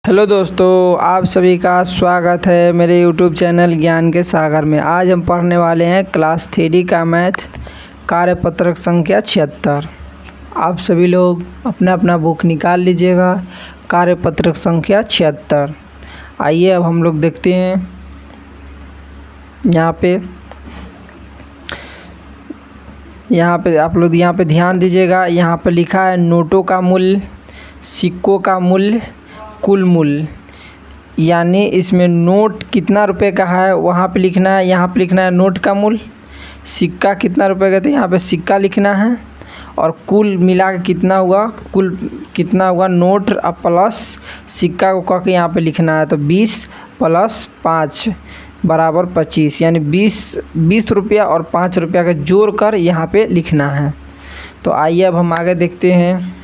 Hello दोस्तों, आप सभी का स्वागत है मेरे यूट्यूब चैनल ज्ञान के सागर में। आज हम पढ़ने वाले हैं क्लास 3 का मैथ कार्यपत्रक संख्या 76। आप सभी लोग अपना अपना बुक निकाल लीजिएगा। कार्यपत्रक संख्या 76। आइए अब हम लोग देखते हैं। यहाँ पे आप लोग ध्यान दीजिएगा। यहाँ पे लिखा है नोटों का मूल्य, सिक्कों का मूल्य, कुल मूल्य। यानी इसमें नोट कितना रुपए का है वहाँ पे लिखना है। यहाँ पे लिखना है नोट का मूल्य। सिक्का कितना रुपए का, तो यहाँ पे सिक्का लिखना है। और कुल मिला के कितना हुआ, कुल कितना हुआ नोट प्लस सिक्का को करके यहाँ पे लिखना है। तो 20 + 5 बराबर 25, यानी 20 रुपया और 5 रुपया का जोड़ कर यहाँ पे लिखना है। तो आइए अब हम आगे देखते हैं।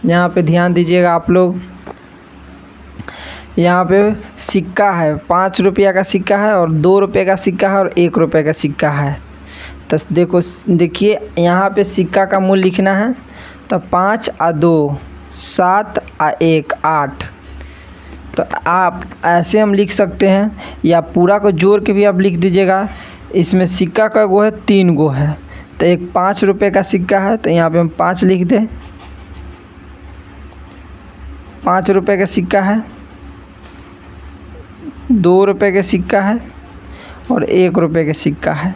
यहाँ पे ध्यान दीजिएगा आप लोग। यहाँ पे सिक्का है, 5 रुपया का सिक्का है और 2 रुपये का सिक्का है और 1 रुपये का सिक्का है। तो देखिए यहाँ पे सिक्का का मूल्य लिखना है। तो 5 और 2 7 और 1 8। तो आप ऐसे हम लिख सकते हैं, या पूरा को जोड़ के भी आप लिख दीजिएगा। इसमें सिक्का का गो है 3 गो है। तो एक 5 रुपये का सिक्का है, तो यहाँ पे हम 5 लिख दें। 5 रुपये का सिक्का है, 2 रुपये का सिक्का है और 1 रुपये का सिक्का है।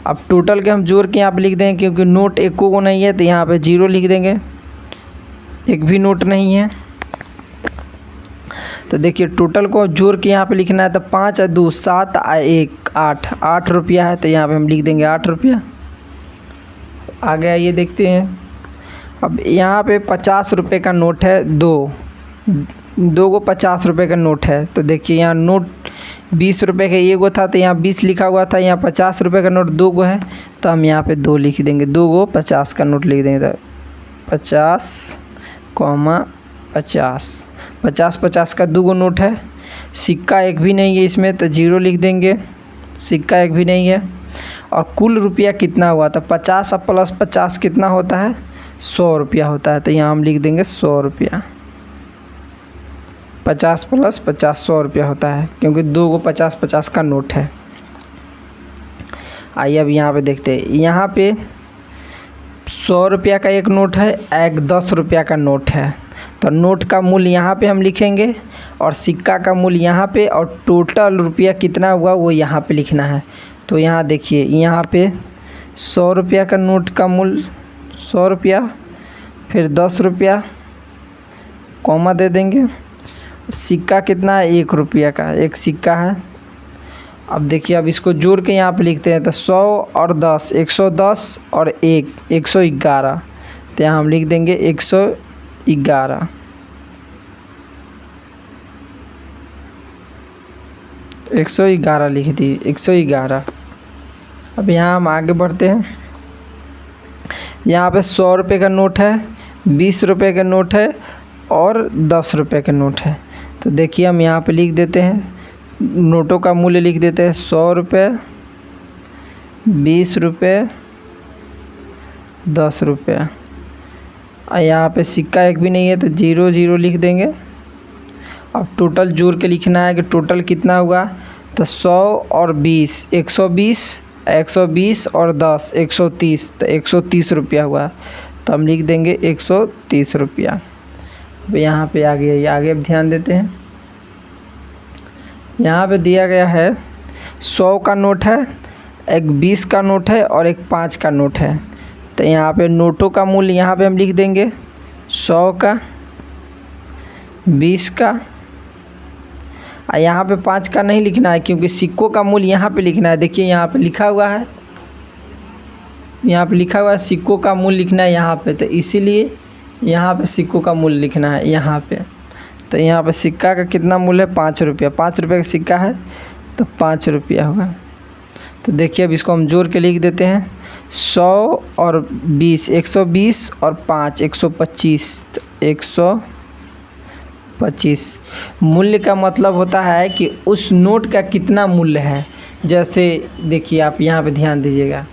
अब टोटल के हम जोड़ के यहाँ पे लिख देंगे, क्योंकि नोट एक को नहीं है तो यहाँ पे 0 लिख देंगे। एक भी नोट नहीं है। तो देखिए टोटल को जोड़ के यहाँ पे लिखना है। तो 5 और 2 7 और 1 8, 8 रुपया है। तो यहाँ पे हम लिख देंगे 8 रुपया। आगे आइए देखते हैं। अब यहाँ पे 50 रुपये का नोट है, दो को 50 रुपये का नोट है। तो देखिए यहाँ नोट 20 रुपये का एगो था, तो यहाँ 20 लिखा हुआ था। यहाँ 50 रुपये का नोट 2 गो है, तो हम यहाँ पे 2 लिख देंगे। 2 गो 50 का नोट लिख देंगे। तो 50, 50 50 का 2 गो नोट है। सिक्का एक भी नहीं है इसमें, तो 0 लिख देंगे। सिक्का एक भी नहीं है। और कुल रुपया कितना हुआ, तो 50 + 50 कितना होता है, 100 रुपया होता है। तो यहाँ हम लिख देंगे 100 रुपया। 50 + 50 100 रुपया होता है, क्योंकि 2 गो 50 का नोट है। आइए अब यहाँ पे देखते हैं। यहाँ पे 100 रुपया का एक नोट है, एक 10 रुपया का नोट है। तो नोट का मूल्य यहाँ पे हम लिखेंगे और सिक्का का मूल्य यहाँ पे, और टोटल रुपया कितना हुआ वो यहाँ पे लिखना है। तो यहाँ देखिए, यहाँ पे 100 रुपया का नोट का मूल्य 100 रुपया, फिर 10 रुपया, कॉमा दे देंगे। सिक्का कितना है, 1 रुपया का एक सिक्का है। अब देखिए, अब इसको जोड़ के यहाँ पे लिखते हैं। तो 100 और 10 110 और 1 111। तो यहाँ हम लिख देंगे 111। लिख दिए 111। अब यहाँ हम आगे बढ़ते हैं। यहाँ पे 100 रुपये का नोट है, 20 रुपये का नोट है और 10 रुपये का नोट है। तो देखिए हम यहाँ पे लिख देते हैं, नोटों का मूल्य लिख देते हैं। 100 रुपये, 20 रुपये, 10 रुपये। और यहाँ पे सिक्का एक भी नहीं है, तो 0 0 लिख देंगे। अब टोटल जोड़ के लिखना है कि टोटल कितना हुआ। तो 100 और 20 120, 120 और 10 130, तो 130 रुपया हुआ। तो हम लिख देंगे 130 रुपया। अब यहाँ पे आगे अब ध्यान देते हैं। यहाँ पे दिया गया है 100 का नोट है, एक 20 का नोट है और एक 5 का नोट है। तो यहाँ पे नोटों का मूल्य यहाँ पे हम लिख देंगे 100 का, 20 का। और यहाँ पे 5 का नहीं लिखना है, क्योंकि सिक्कों का मूल्य यहाँ पे लिखना है। देखिए यहाँ पे लिखा हुआ है, सिक्कों का मूल्य लिखना है यहाँ पे। तो इसीलिए यहाँ पे सिक्कों का मूल्य लिखना है यहाँ पे। तो यहाँ पे सिक्का का कितना मूल्य है, 5 रुपया। 5 रुपये का सिक्का है, तो 5 रुपया होगा। तो देखिए अब इसको हम जोड़ के लिख देते हैं। 100 और 20 120 और 5 125, तो 125। मूल्य का मतलब होता है कि उस नोट का कितना मूल्य है। जैसे देखिए आप यहाँ पे ध्यान दीजिएगा,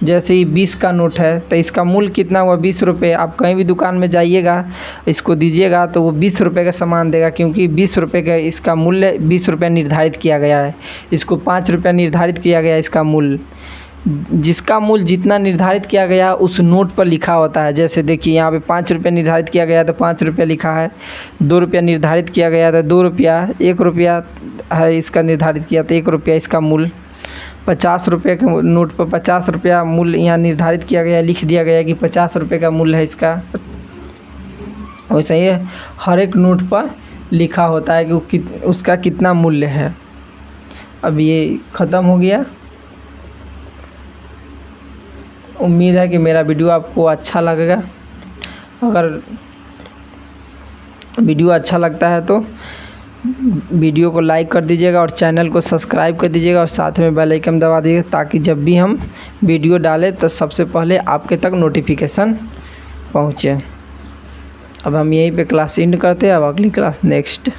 जैसे ही 20 का नोट है तो इसका मूल्य कितना हुआ 20 रुपये। आप कहीं भी दुकान में जाइएगा, इसको दीजिएगा तो वो 20 रुपये का सामान देगा, क्योंकि 20 रुपये का इसका मूल्य 20 रुपये निर्धारित किया गया है। इसको 5 रुपये निर्धारित किया गया है इसका मूल्य। जिसका मूल्य जितना निर्धारित किया गया उस नोट पर लिखा होता है। जैसे देखिए यहाँ पे 5 रुपये निर्धारित किया गया तो 5 रुपये लिखा है, 2 रुपया निर्धारित किया गया था 2 रुपया, 1 रुपया है इसका निर्धारित किया तो 1 रुपया इसका मूल्य। 50 रुपये के नोट पर 50 रुपया मूल्य यहाँ निर्धारित किया गया, लिख दिया गया कि 50 रुपये का मूल्य है इसका। वैसे ही हर एक नोट पर लिखा होता है कि उसका कितना मूल्य है। अब ये ख़त्म हो गया। उम्मीद है कि मेरा वीडियो आपको अच्छा लगेगा। अगर वीडियो अच्छा लगता है तो वीडियो को लाइक कर दीजिएगा और चैनल को सब्सक्राइब कर दीजिएगा और साथ में बेल आइकन दबा दीजिएगा, ताकि जब भी हम वीडियो डालें तो सबसे पहले आपके तक नोटिफिकेशन पहुँचे। अब हम यहीं पे क्लास एंड करते हैं। अब अगली क्लास नेक्स्ट।